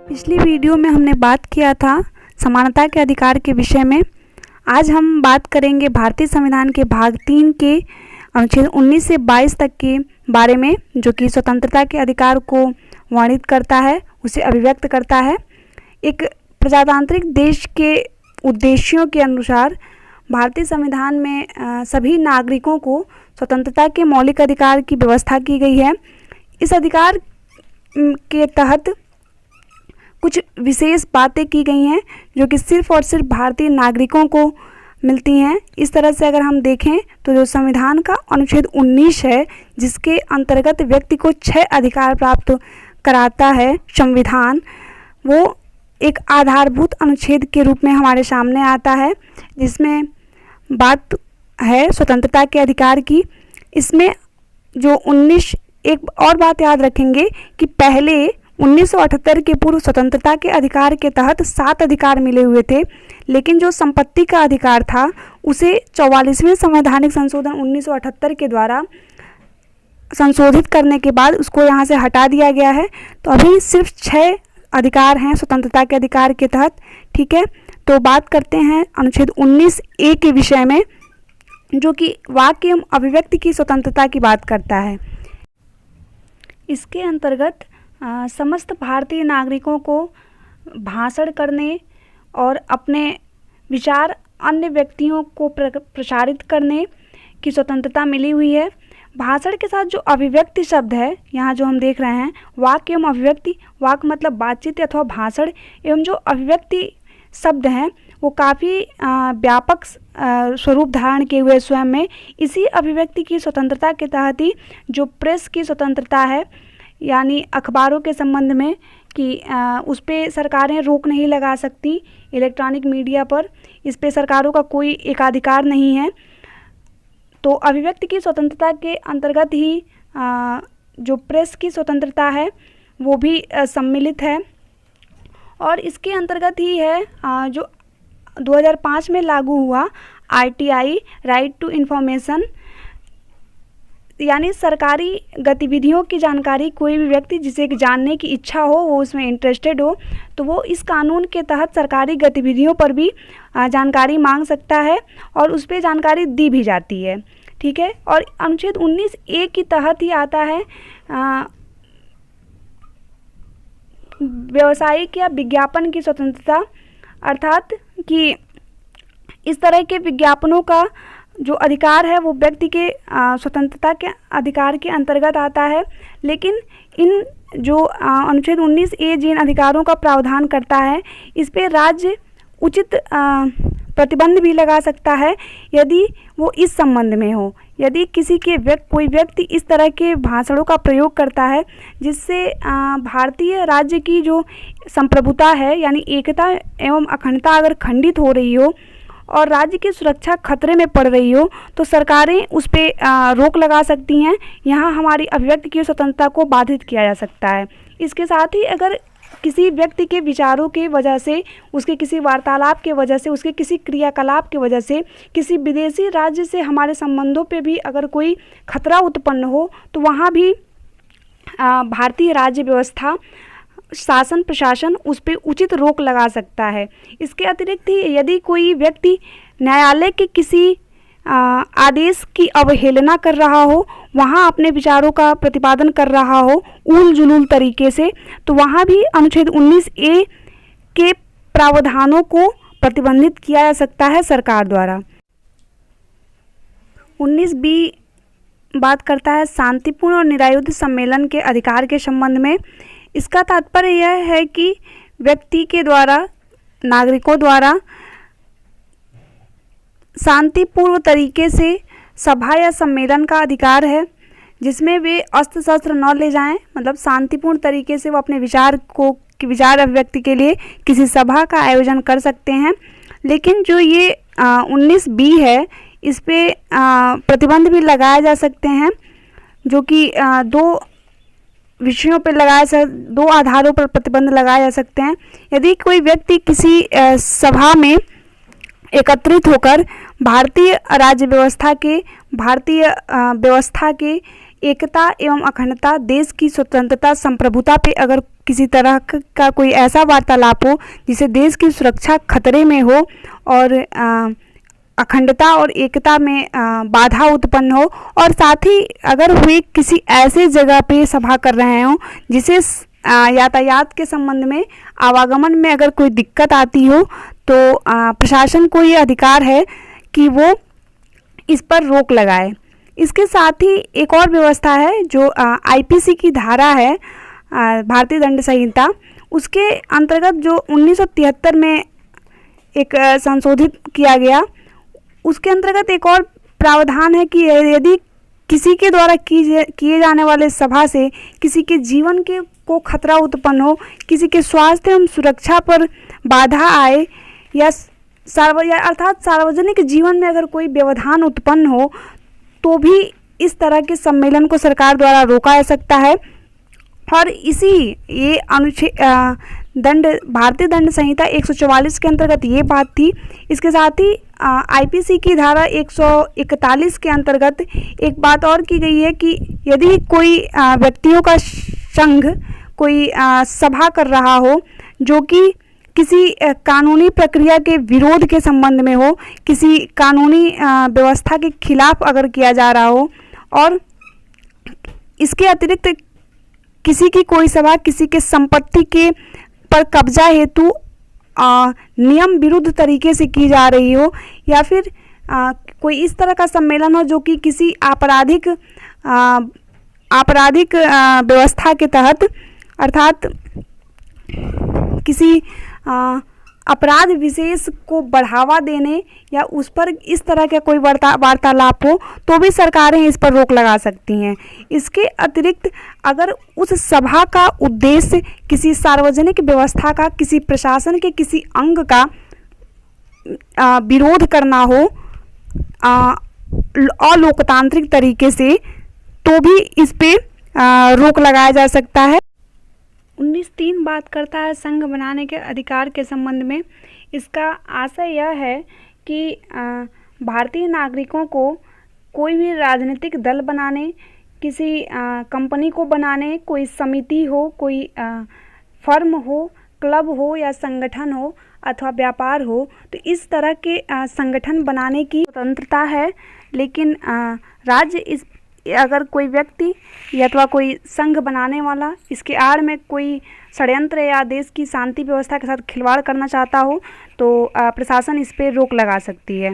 पिछली वीडियो में हमने बात किया था समानता के अधिकार के विषय में। आज हम बात करेंगे भारतीय संविधान के भाग 3 के अनुच्छेद 19 से 22 तक के बारे में, जो कि स्वतंत्रता के अधिकार को वर्णित करता है, उसे अभिव्यक्त करता है। एक प्रजातांत्रिक देश के उद्देश्यों के अनुसार भारतीय संविधान में सभी नागरिकों को स्वतंत्रता के मौलिक अधिकार की व्यवस्था की गई है। इस अधिकार के तहत कुछ विशेष बातें की गई हैं जो कि सिर्फ और सिर्फ भारतीय नागरिकों को मिलती हैं। इस तरह से अगर हम देखें तो जो संविधान का अनुच्छेद 19 है, जिसके अंतर्गत व्यक्ति को 6 अधिकार प्राप्त कराता है संविधान, वो एक आधारभूत अनुच्छेद के रूप में हमारे सामने आता है, जिसमें बात है स्वतंत्रता के अधिकार की। इसमें जो 19, एक और बात याद रखेंगे कि पहले 1978 के पूर्व स्वतंत्रता के अधिकार के तहत 7 अधिकार मिले हुए थे, लेकिन जो संपत्ति का अधिकार था उसे 44वें संवैधानिक संशोधन 1978 के द्वारा संशोधित करने के बाद उसको यहाँ से हटा दिया गया है। तो अभी सिर्फ 6 अधिकार हैं स्वतंत्रता के अधिकार के तहत। ठीक है, तो बात करते हैं अनुच्छेद 19A के विषय में, जो कि वाक्य एवं अभिव्यक्ति की स्वतंत्रता की बात करता है। इसके अंतर्गत समस्त भारतीय नागरिकों को भाषण करने और अपने विचार अन्य व्यक्तियों को प्रसारित करने की स्वतंत्रता मिली हुई है। भाषण के साथ जो अभिव्यक्ति शब्द है, यहाँ जो हम देख रहे हैं वाक्य एवं अभिव्यक्ति, वाक्य मतलब बातचीत अथवा भाषण, एवं जो अभिव्यक्ति शब्द हैं वो काफ़ी व्यापक स्वरूप धारण किए हुए स्वयं में। इसी अभिव्यक्ति की स्वतंत्रता के तहत ही जो प्रेस की स्वतंत्रता है, यानी अखबारों के संबंध में कि उस पर सरकारें रोक नहीं लगा सकती, इलेक्ट्रॉनिक मीडिया पर इस पे सरकारों का कोई एकाधिकार नहीं है। तो अभिव्यक्ति की स्वतंत्रता के अंतर्गत ही जो प्रेस की स्वतंत्रता है वो भी सम्मिलित है, और इसके अंतर्गत ही है जो 2005 में लागू हुआ RTI, राइट टू इन्फॉर्मेशन, यानी सरकारी गतिविधियों की जानकारी कोई भी व्यक्ति जिसे जानने की इच्छा हो, वो उसमें इंटरेस्टेड हो, तो वो इस कानून के तहत सरकारी गतिविधियों पर भी जानकारी मांग सकता है और उस पर जानकारी दी भी जाती है। ठीक है, और अनुच्छेद 19A के तहत ही आता है व्यावसायिक या विज्ञापन की स्वतंत्रता, अर्थात कि इस तरह के विज्ञापनों का जो अधिकार है वो व्यक्ति के स्वतंत्रता के अधिकार के अंतर्गत आता है। लेकिन इन जो अनुच्छेद 19A जिन अधिकारों का प्रावधान करता है, इस पे राज्य उचित प्रतिबंध भी लगा सकता है यदि वो इस संबंध में हो। यदि किसी के कोई व्यक्ति इस तरह के भाषणों का प्रयोग करता है जिससे भारतीय राज्य की जो संप्रभुता है, यानी एकता एवं अखंडता अगर खंडित हो रही हो और राज्य की सुरक्षा खतरे में पड़ रही हो, तो सरकारें उस पर रोक लगा सकती हैं। यहाँ हमारी अभिव्यक्ति की स्वतंत्रता को बाधित किया जा सकता है। इसके साथ ही अगर किसी व्यक्ति के विचारों के वजह से, उसके किसी वार्तालाप के वजह से, उसके किसी क्रियाकलाप के वजह से किसी विदेशी राज्य से हमारे संबंधों पे भी अगर कोई खतरा उत्पन्न हो, तो वहाँ भी भारतीय राज्य व्यवस्था, शासन प्रशासन उस पर उचित रोक लगा सकता है। इसके अतिरिक्त ही यदि कोई व्यक्ति न्यायालय के किसी आदेश की अवहेलना कर रहा हो, वहाँ अपने विचारों का प्रतिपादन कर रहा हो उल जुलूल तरीके से, तो वहाँ भी अनुच्छेद 19A के प्रावधानों को प्रतिबंधित किया जा सकता है सरकार द्वारा। 19B बात करता है शांतिपूर्ण और निरायुध सम्मेलन के अधिकार के संबंध में। इसका तात्पर्य यह है कि व्यक्ति के द्वारा, नागरिकों द्वारा शांतिपूर्ण तरीके से सभा या सम्मेलन का अधिकार है, जिसमें वे अस्त्र शस्त्र न ले जाएं, मतलब शांतिपूर्ण तरीके से वो अपने विचार अभिव्यक्ति के लिए किसी सभा का आयोजन कर सकते हैं। लेकिन जो ये 19B है, इस पे प्रतिबंध भी लगाए जा सकते हैं, जो कि 2 विषयों पर दो आधारों पर प्रतिबंध लगाए जा सकते हैं। यदि कोई व्यक्ति किसी सभा में एकत्रित होकर भारतीय राज्य व्यवस्था के, भारतीय व्यवस्था के एकता एवं अखंडता, देश की स्वतंत्रता, संप्रभुता पे अगर किसी तरह का कोई ऐसा वार्तालाप हो जिसे देश की सुरक्षा खतरे में हो और अखंडता और एकता में बाधा उत्पन्न हो, और साथ ही अगर वे किसी ऐसे जगह पे सभा कर रहे हों जिसे यातायात के संबंध में, आवागमन में अगर कोई दिक्कत आती हो, तो प्रशासन को ये अधिकार है कि वो इस पर रोक लगाए। इसके साथ ही एक और व्यवस्था है जो आईपीसी की धारा है, भारतीय दंड संहिता, उसके अंतर्गत जो 1973 में एक संशोधित किया गया, उसके अंतर्गत एक और प्रावधान है कि यदि किसी के द्वारा किए जाने वाले सभा से किसी के जीवन के को खतरा उत्पन्न हो, किसी के स्वास्थ्य एवं सुरक्षा पर बाधा आए, या अर्थात सार्वजनिक जीवन में अगर कोई व्यवधान उत्पन्न हो, तो भी इस तरह के सम्मेलन को सरकार द्वारा रोका जा सकता है। और ये अनुच्छेद भारतीय दंड संहिता 144 के अंतर्गत ये बात थी। इसके साथ ही आईपीसी की धारा 141 के अंतर्गत एक बात और की गई है कि यदि कोई व्यक्तियों का संघ कोई सभा कर रहा हो जो कि किसी कानूनी प्रक्रिया के विरोध के संबंध में हो, किसी कानूनी व्यवस्था के खिलाफ अगर किया जा रहा हो, और इसके अतिरिक्त किसी की कोई सभा किसी के संपत्ति के पर कब्जा हेतु नियम विरुद्ध तरीके से की जा रही हो, या फिर कोई इस तरह का सम्मेलन हो जो कि किसी आपराधिक व्यवस्था के तहत, अर्थात किसी अपराध विशेष को बढ़ावा देने या उस पर इस तरह का कोई वार्तालाप हो, तो भी सरकारें इस पर रोक लगा सकती हैं। इसके अतिरिक्त अगर उस सभा का उद्देश्य किसी सार्वजनिक व्यवस्था का, किसी प्रशासन के किसी अंग का विरोध करना हो अलोकतांत्रिक तरीके से, तो भी इस पे रोक लगाया जा सकता है। 19(3) बात करता है संघ बनाने के अधिकार के संबंध में। इसका आशय यह है कि भारतीय नागरिकों को कोई भी राजनीतिक दल बनाने, किसी कंपनी को बनाने, कोई समिति हो, कोई फर्म हो, क्लब हो या संगठन हो अथवा व्यापार हो, तो इस तरह के संगठन बनाने की स्वतंत्रता है। लेकिन राज्य अगर कोई व्यक्ति या अथवा कोई संघ बनाने वाला इसके आड़ में कोई षड्यंत्र या देश की शांति व्यवस्था के साथ खिलवाड़ करना चाहता हो, तो प्रशासन इस पर रोक लगा सकती है।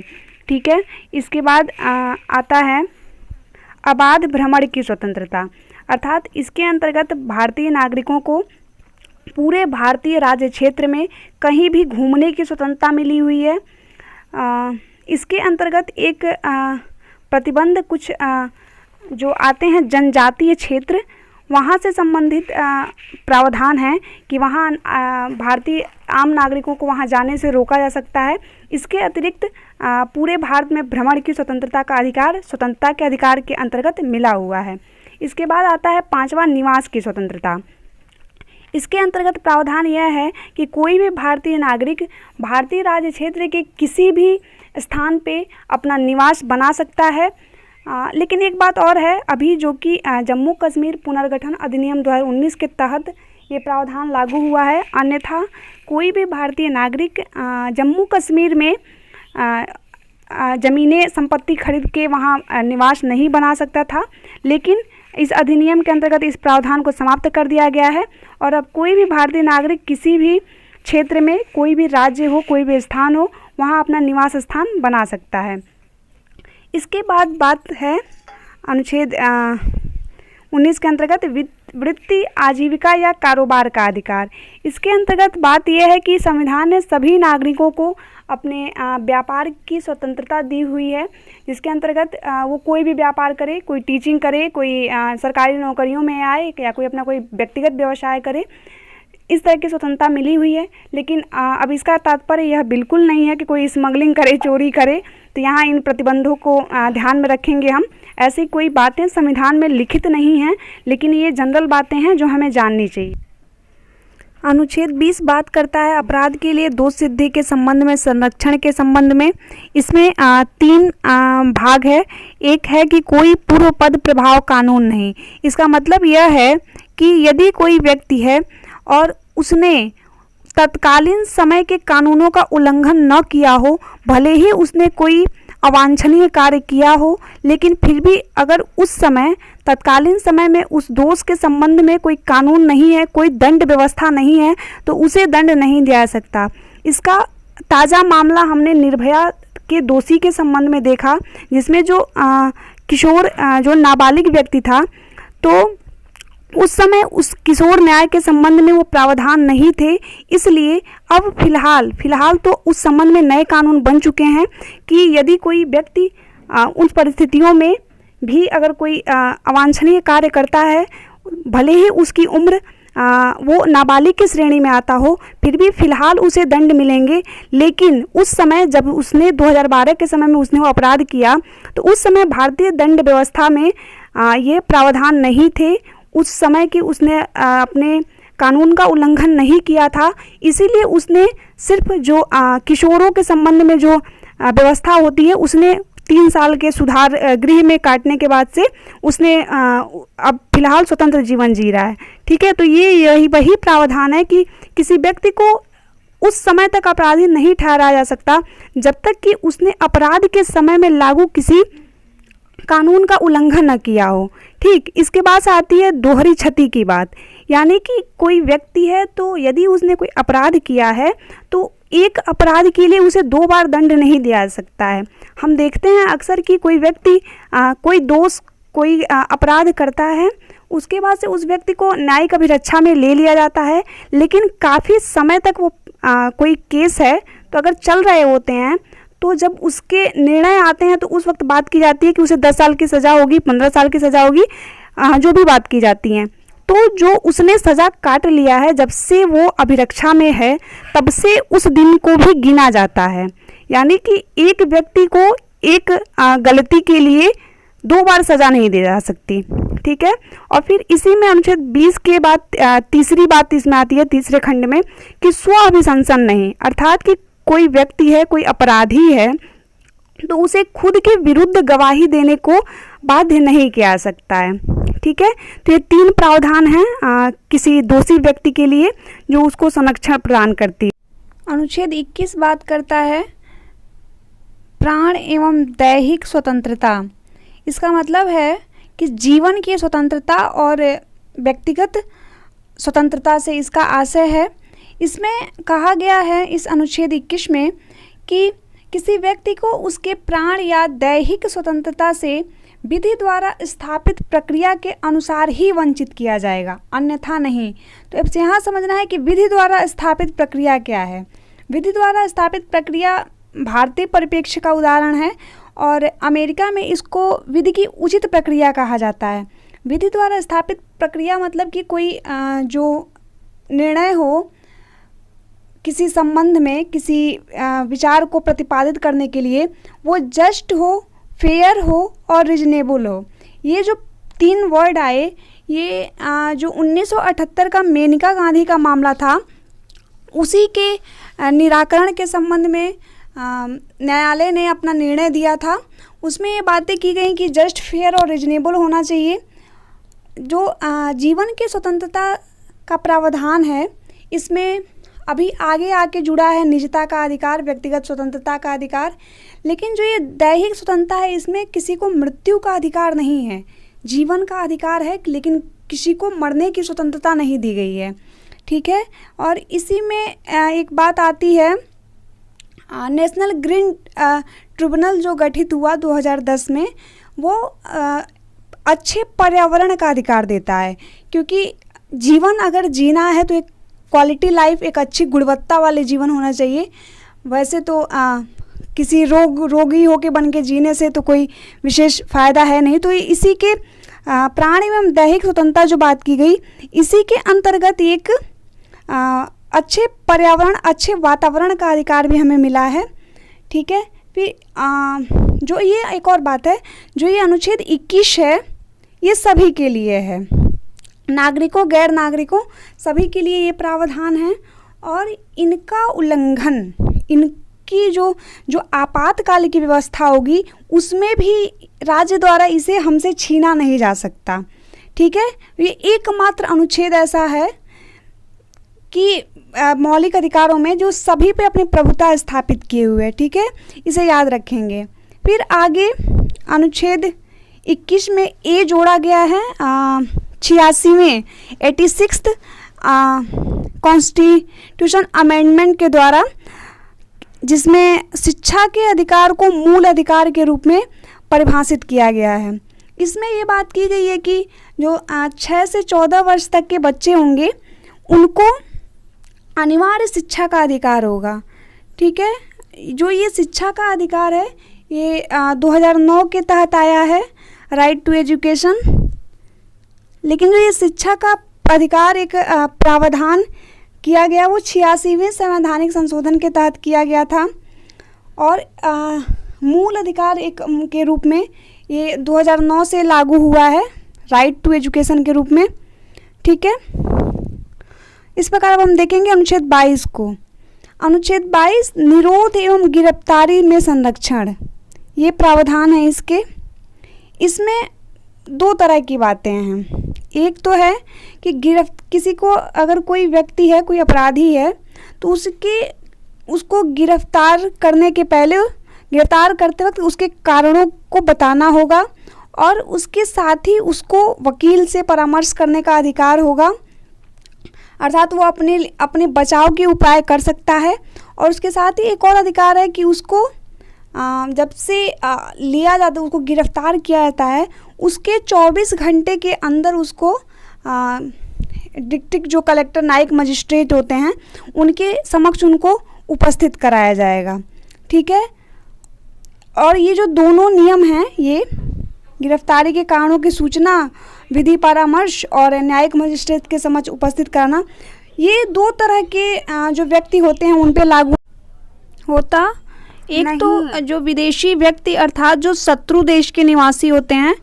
ठीक है। इसके बाद आता है अबाध भ्रमण की स्वतंत्रता, अर्थात इसके अंतर्गत भारतीय नागरिकों को पूरे भारतीय राज्य क्षेत्र में कहीं भी घूमने की स्वतंत्रता मिली हुई है। इसके अंतर्गत एक प्रतिबंध कुछ जो आते हैं जनजातीय क्षेत्र, वहाँ से संबंधित प्रावधान है कि वहाँ भारतीय आम नागरिकों को वहाँ जाने से रोका जा सकता है। इसके अतिरिक्त पूरे भारत में भ्रमण की स्वतंत्रता का अधिकार स्वतंत्रता के अधिकार के अंतर्गत मिला हुआ है। इसके बाद आता है 5वां निवास की स्वतंत्रता। इसके अंतर्गत प्रावधान यह है कि कोई भी भारतीय नागरिक भारतीय राज्य क्षेत्र के किसी भी स्थान पे अपना निवास बना सकता है। लेकिन एक बात और है अभी, जो कि जम्मू कश्मीर पुनर्गठन अधिनियम 2019 के तहत ये प्रावधान लागू हुआ है। अन्यथा कोई भी भारतीय नागरिक जम्मू कश्मीर में ज़मीनें संपत्ति खरीद के वहाँ निवास नहीं बना सकता था, लेकिन इस अधिनियम के अंतर्गत इस प्रावधान को समाप्त कर दिया गया है और अब कोई भी भारतीय नागरिक किसी भी क्षेत्र में, कोई भी राज्य हो, कोई भी स्थान हो, वहाँ अपना निवास स्थान बना सकता है। इसके बाद बात है अनुच्छेद 19 के अंतर्गत वृत्ति, आजीविका या कारोबार का अधिकार। इसके अंतर्गत बात यह है कि संविधान ने सभी नागरिकों को अपने व्यापार की स्वतंत्रता दी हुई है, जिसके अंतर्गत वो कोई भी व्यापार करे, कोई टीचिंग करे, कोई सरकारी नौकरियों में आए या कोई अपना कोई व्यक्तिगत व्यवसाय करे, इस तरह की स्वतंत्रता मिली हुई है। लेकिन अब इसका तात्पर्य यह बिल्कुल नहीं है कि कोई स्मगलिंग करे, चोरी करे, तो यहाँ इन प्रतिबंधों को ध्यान में रखेंगे हम। ऐसी कोई बातें संविधान में लिखित नहीं हैं, लेकिन ये जनरल बातें हैं जो हमें जाननी चाहिए। अनुच्छेद 20 बात करता है अपराध के लिए दोष सिद्धि के संबंध में, संरक्षण के संबंध में। इसमें 3 भाग है। एक है कि कोई पूर्व पद प्रभाव कानून नहीं। इसका मतलब यह है कि यदि कोई व्यक्ति है और उसने तत्कालीन समय के कानूनों का उल्लंघन न किया हो, भले ही उसने कोई अवांछनीय कार्य किया हो, लेकिन फिर भी अगर उस समय तत्कालीन समय में उस दोष के संबंध में कोई कानून नहीं है, कोई दंड व्यवस्था नहीं है, तो उसे दंड नहीं दिया जा सकता। इसका ताज़ा मामला हमने निर्भया के दोषी के संबंध में देखा, जिसमें जो किशोर जो नाबालिग व्यक्ति था, तो उस समय उस किशोर न्याय के संबंध में वो प्रावधान नहीं थे। इसलिए अब फिलहाल तो उस संबंध में नए कानून बन चुके हैं कि यदि कोई व्यक्ति उन परिस्थितियों में भी अगर कोई अवांछनीय कार्य करता है, भले ही उसकी उम्र वो नाबालिग की श्रेणी में आता हो, फिर भी फिलहाल उसे दंड मिलेंगे। लेकिन उस समय जब उसने 2012 के समय में उसने वो अपराध किया, तो उस समय भारतीय दंड व्यवस्था में ये प्रावधान नहीं थे। उस समय की उसने अपने कानून का उल्लंघन नहीं किया था, इसीलिए उसने सिर्फ जो किशोरों के संबंध में जो व्यवस्था होती है, उसने 3 साल के सुधार गृह में काटने के बाद से उसने अब फिलहाल स्वतंत्र जीवन जी रहा है। ठीक है, तो यही वही प्रावधान है कि किसी व्यक्ति को उस समय तक अपराधी नहीं ठहराया जा सकता जब तक कि उसने अपराध के समय में लागू किसी कानून का उल्लंघन न किया हो। ठीक, इसके बाद आती है दोहरी क्षति की बात, यानी कि कोई व्यक्ति है तो यदि उसने कोई अपराध किया है तो एक अपराध के लिए उसे 2 बार दंड नहीं दिया जा सकता है। हम देखते हैं अक्सर कि कोई व्यक्ति कोई अपराध करता है, उसके बाद से उस व्यक्ति को न्यायिक अभिरक्षा में ले लिया जाता है, लेकिन काफ़ी समय तक वो कोई केस है तो अगर चल रहे होते हैं, तो जब उसके निर्णय आते हैं तो उस वक्त बात की जाती है कि उसे 10 साल की सज़ा होगी, 15 साल की सज़ा होगी, जो भी बात की जाती हैं। तो जो उसने सज़ा काट लिया है, जब से वो अभिरक्षा में है, तब से उस दिन को भी गिना जाता है। यानी कि एक व्यक्ति को एक गलती के लिए 2 बार सज़ा नहीं दी जा सकती। ठीक है, और फिर इसी में अनुच्छेद 20 के बाद तीसरी बात इसमें आती है, तीसरे खंड में, कि स्व अभिशंसन नहीं, अर्थात कि कोई व्यक्ति है, कोई अपराधी है, तो उसे खुद के विरुद्ध गवाही देने को बाध्य नहीं किया जा सकता है। ठीक है, तो ये 3 प्रावधान हैं किसी दोषी व्यक्ति के लिए जो उसको संरक्षण प्रदान करती है। अनुच्छेद 21 बात करता है प्राण एवं दैहिक स्वतंत्रता। इसका मतलब है कि जीवन की स्वतंत्रता और व्यक्तिगत स्वतंत्रता से इसका आशय है। इसमें कहा गया है इस अनुच्छेद 21 में कि किसी व्यक्ति को उसके प्राण या दैहिक स्वतंत्रता से विधि द्वारा स्थापित प्रक्रिया के अनुसार ही वंचित किया जाएगा, अन्यथा नहीं। तो अब यहाँ समझना है कि विधि द्वारा स्थापित प्रक्रिया क्या है। विधि द्वारा स्थापित प्रक्रिया भारतीय परिप्रेक्ष्य का उदाहरण है और अमेरिका में इसको विधि की उचित प्रक्रिया कहा जाता है। विधि द्वारा स्थापित प्रक्रिया मतलब कि कोई जो निर्णय हो किसी संबंध में, किसी विचार को प्रतिपादित करने के लिए, वो जस्ट हो, फेयर हो और रीजनेबल हो। ये जो 3 वर्ड आए, ये जो 1978 का मेनका गांधी का मामला था, उसी के निराकरण के संबंध में न्यायालय ने अपना निर्णय दिया था। उसमें ये बातें की गई कि जस्ट, फेयर और रीजनेबल होना चाहिए। जो जीवन की स्वतंत्रता का प्रावधान है, इसमें अभी आगे आके जुड़ा है निजता का अधिकार, व्यक्तिगत स्वतंत्रता का अधिकार। लेकिन जो ये दैहिक स्वतंत्रता है, इसमें किसी को मृत्यु का अधिकार नहीं है, जीवन का अधिकार है, लेकिन किसी को मरने की स्वतंत्रता नहीं दी गई है। ठीक है, और इसी में एक बात आती है, नेशनल ग्रीन ट्रिब्यूनल जो गठित हुआ 2010 में, वो अच्छे पर्यावरण का अधिकार देता है, क्योंकि जीवन अगर जीना है तो एक क्वालिटी लाइफ, एक अच्छी गुणवत्ता वाले जीवन होना चाहिए। वैसे तो किसी रोगी होके बन के जीने से तो कोई विशेष फ़ायदा है नहीं। तो इसी के प्राण एवं दैहिक स्वतंत्रता जो बात की गई, इसी के अंतर्गत एक अच्छे पर्यावरण, अच्छे वातावरण का अधिकार भी हमें मिला है। ठीक है, फिर जो ये एक और बात है, जो ये अनुच्छेद 21 है, ये सभी के लिए है। नागरिकों, गैर नागरिकों सभी के लिए ये प्रावधान है। और इनका उल्लंघन, इनकी जो आपातकाल की व्यवस्था होगी उसमें भी राज्य द्वारा इसे हमसे छीना नहीं जा सकता। ठीक है, ये एकमात्र अनुच्छेद ऐसा है कि मौलिक अधिकारों में जो सभी पे अपनी प्रभुता स्थापित किए हुए है। ठीक है, इसे याद रखेंगे। फिर आगे अनुच्छेद 21 में ए जोड़ा गया है 86वें 86th कॉन्स्टिट्यूशन अमेंडमेंट के द्वारा, जिसमें शिक्षा के अधिकार को मूल अधिकार के रूप में परिभाषित किया गया है। इसमें ये बात की गई है कि जो 6 से 14 वर्ष तक के बच्चे होंगे उनको अनिवार्य शिक्षा का अधिकार होगा। ठीक है, जो ये शिक्षा का अधिकार है ये 2009 के तहत आया है, राइट टू एजुकेशन। लेकिन जो ये शिक्षा का अधिकार एक प्रावधान किया गया वो 86वें संवैधानिक संशोधन के तहत किया गया था और मूल अधिकार एक के रूप में ये 2009 से लागू हुआ है, राइट टू एजुकेशन के रूप में। ठीक है, इस प्रकार अब हम देखेंगे अनुच्छेद 22 को। अनुच्छेद 22 निरोध एवं गिरफ्तारी में संरक्षण, ये प्रावधान है इसके। इसमें दो तरह की बातें हैं। एक तो है कि किसी को अगर कोई व्यक्ति है, कोई अपराधी है, तो उसको गिरफ्तार करने के पहले, गिरफ्तार करते वक्त उसके कारणों को बताना होगा और उसके साथ ही उसको वकील से परामर्श करने का अधिकार होगा, अर्थात वो अपने बचाव के उपाय कर सकता है। और उसके साथ ही एक और अधिकार है कि उसको जब से लिया जाता है, उसको गिरफ्तार किया जाता है, उसके 24 घंटे के अंदर उसको डिस्ट्रिक्ट जो कलेक्टर, न्यायिक मजिस्ट्रेट होते हैं, उनके समक्ष उनको उपस्थित कराया जाएगा। ठीक है, और ये जो दोनों नियम हैं, ये गिरफ्तारी के कारणों की सूचना, विधि परामर्श और न्यायिक मजिस्ट्रेट के समक्ष उपस्थित कराना, ये दो तरह के जो व्यक्ति होते हैं उन पे लागू होता। एक तो जो विदेशी व्यक्ति अर्थात जो शत्रु देश के निवासी होते हैं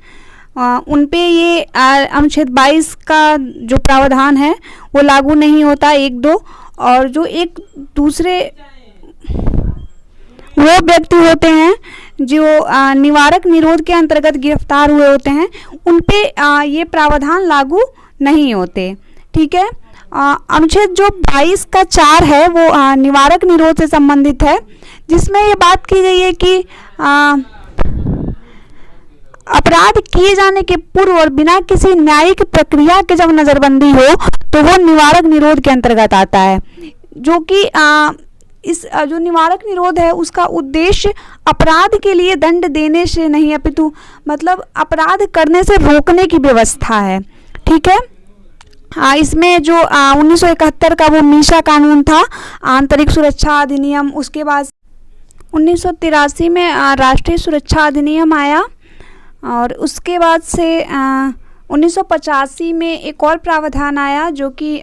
उन पे ये अनुच्छेद 22 का जो प्रावधान है वो लागू नहीं होता, 1-2। और जो एक दूसरे वो व्यक्ति होते हैं जो निवारक निरोध के अंतर्गत गिरफ्तार हुए होते हैं, उन पे ये प्रावधान लागू नहीं होते। ठीक है, अनुच्छेद जो 22 का 4 है वो निवारक निरोध से संबंधित है, जिसमें ये बात की गई है कि अपराध किए जाने के पूर्व और बिना किसी न्यायिक प्रक्रिया के जब नज़रबंदी हो तो वो निवारक निरोध के अंतर्गत आता है। जो कि इस जो निवारक निरोध है उसका उद्देश्य अपराध के लिए दंड देने से नहीं अपितु मतलब अपराध करने से रोकने की व्यवस्था है। ठीक है, इसमें जो 1971 का वो मीसा कानून था, आंतरिक सुरक्षा अधिनियम, उसके बाद 1983 में राष्ट्रीय सुरक्षा अधिनियम आया और उसके बाद से 1985 में एक और प्रावधान आया जो कि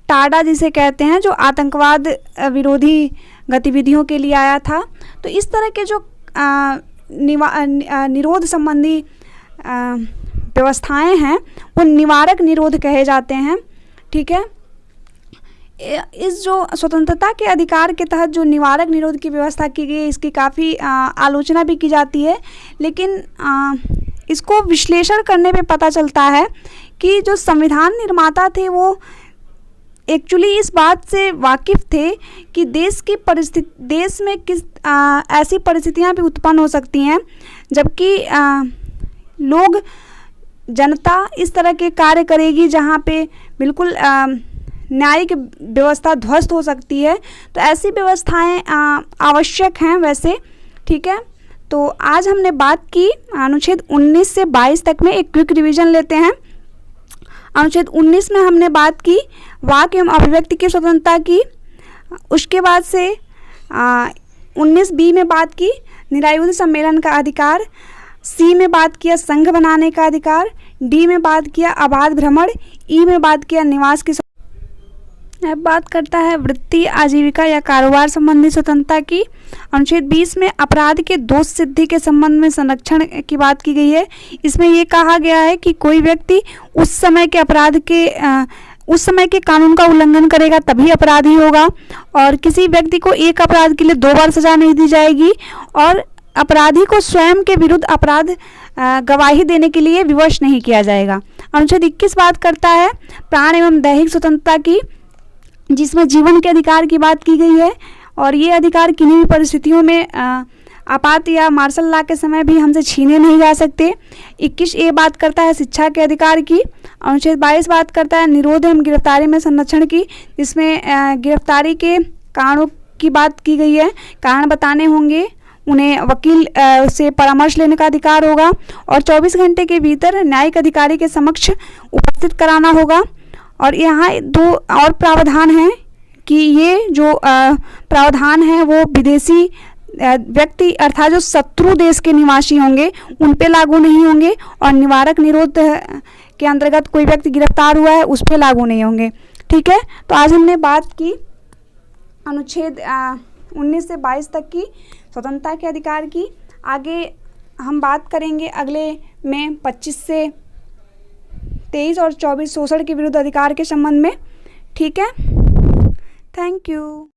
टाडा जिसे कहते हैं, जो आतंकवाद विरोधी गतिविधियों के लिए आया था। तो इस तरह के जो निरोध संबंधी व्यवस्थाएं हैं वो निवारक निरोध कहे जाते हैं। ठीक है, इस जो स्वतंत्रता के अधिकार के तहत जो निवारक निरोध की व्यवस्था की गई है इसकी काफ़ी आलोचना भी की जाती है, लेकिन इसको विश्लेषण करने पे पता चलता है कि जो संविधान निर्माता थे वो एक्चुअली इस बात से वाकिफ़ थे कि देश में किस ऐसी परिस्थितियां भी उत्पन्न हो सकती हैं जबकि लोग, जनता इस तरह के कार्य करेगी जहां पे बिल्कुल न्यायिक व्यवस्था ध्वस्त हो सकती है। तो ऐसी व्यवस्थाएं आवश्यक हैं वैसे। ठीक है, तो आज हमने बात की अनुच्छेद 19 से 22 तक में। एक क्विक रिवीजन लेते हैं। अनुच्छेद 19 में हमने बात की वाक एवं अभिव्यक्ति की स्वतंत्रता की। उसके बाद से 19B में बात की निरायुध सम्मेलन का अधिकार। C में बात किया संघ बनाने का अधिकार। D में बात किया अबाध भ्रमण। E में बात किया निवास की अब बात करता है वृत्ति, आजीविका या कारोबार संबंधी स्वतंत्रता की। अनुच्छेद 20 में अपराध के दोष सिद्धि के संबंध में संरक्षण की बात की गई है। इसमें ये कहा गया है कि कोई व्यक्ति उस समय के कानून का उल्लंघन करेगा तभी अपराधी होगा, और किसी व्यक्ति को एक अपराध के लिए 2 बार सजा नहीं दी जाएगी, और अपराधी को स्वयं के विरुद्ध अपराध गवाही देने के लिए विवश नहीं किया जाएगा। अनुच्छेद 21 बात करता है प्राण एवं दैहिक स्वतंत्रता की, जिसमें जीवन के अधिकार की बात की गई है, और ये अधिकार किन्हीं भी परिस्थितियों में आपात या मार्शल लॉ के समय भी हमसे छीने नहीं जा सकते। 21A बात करता है शिक्षा के अधिकार की। अनुच्छेद 22 बात करता है निरोध एवं गिरफ्तारी में संरक्षण की, जिसमें गिरफ्तारी के कारणों की बात की गई है। कारण बताने होंगे, उन्हें वकील से परामर्श लेने का अधिकार होगा, और 24 घंटे के भीतर न्यायिक अधिकारी के समक्ष उपस्थित कराना होगा। और यहाँ 2 और प्रावधान हैं कि ये जो प्रावधान हैं वो विदेशी व्यक्ति अर्थात जो शत्रु देश के निवासी होंगे उन पे लागू नहीं होंगे, और निवारक निरोध के अंतर्गत कोई व्यक्ति गिरफ्तार हुआ है उस पे लागू नहीं होंगे। ठीक है, तो आज हमने बात की अनुच्छेद 19 से 22 तक की स्वतंत्रता के अधिकार की। आगे हम बात करेंगे अगले में 25 से 23 और 24 शोषण के विरुद्ध अधिकार के संबंध में। ठीक है, थैंक यू।